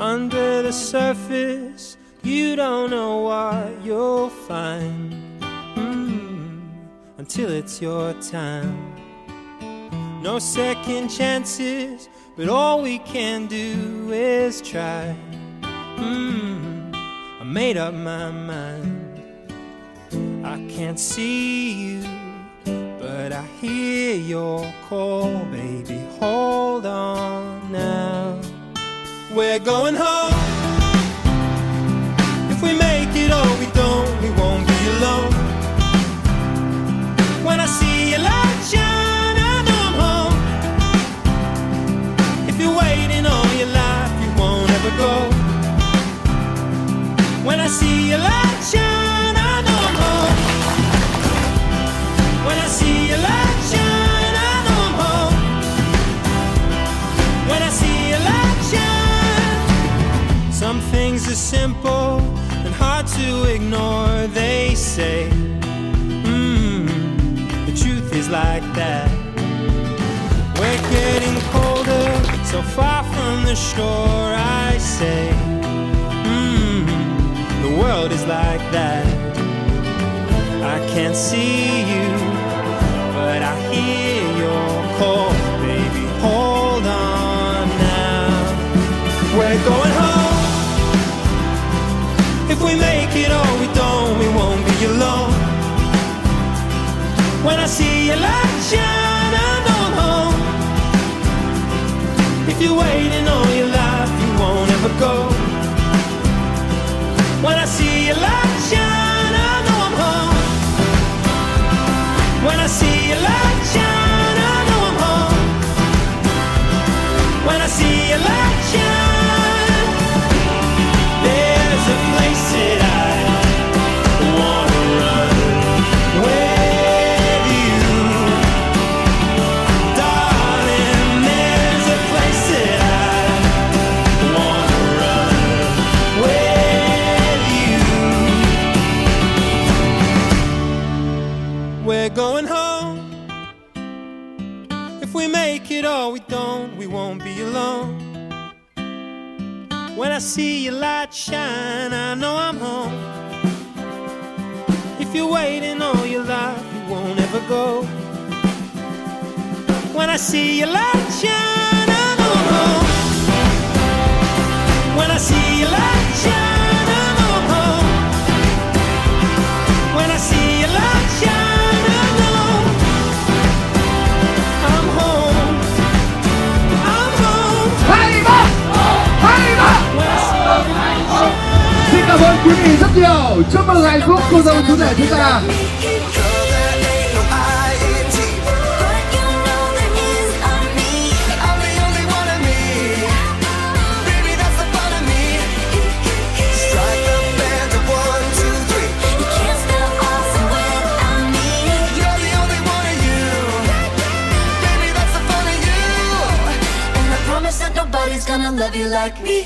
Under the surface, you don't know what you'll find until it's your time. No second chances, but all we can do is try. I made up my mind. I can't see you, but I hear your call, baby, hold on now. We're going home. If we make it or we don't, we won't be alone. When I see your light shine, I know I'm home. If you're waiting all your life, you won't ever go. When I see your light shine, I know I'm home. When I see your light shine, I know I'm home. When I see your light shine. Some things are simple and hard to ignore, they say. The truth is like that. We're getting colder, so far from the shore, I say. The world is like that. I can't see you, but I hear your call, baby, hold on now. We're going home. If we make it or we don't, we won't be alone. When I see your light shine, I know I'm home. If you're waiting all your life, you won't ever go. When I see your light shine, I know I'm home. When I see your light shine, I know I'm home. When I see your light shine, there's a place that I wanna run with you, darling. There's a place that I wanna run with you. We're going home. If we make it or we don't, we won't be alone. When I see your light shine, I know I'm home. If you're waiting all your life, you won't ever go. When I see your light shine, I know I'm home. When I see your light shine, I know I'm home. When I see your light shine, I know I'm home. I'm home. Hay quá! Hay quá! When I see your light shine. Xin cảm ơn quý vị rất nhiều. Chúc mừng hạnh phúc cô dâu chú rể chúng ta. Nobody's gonna love you like me.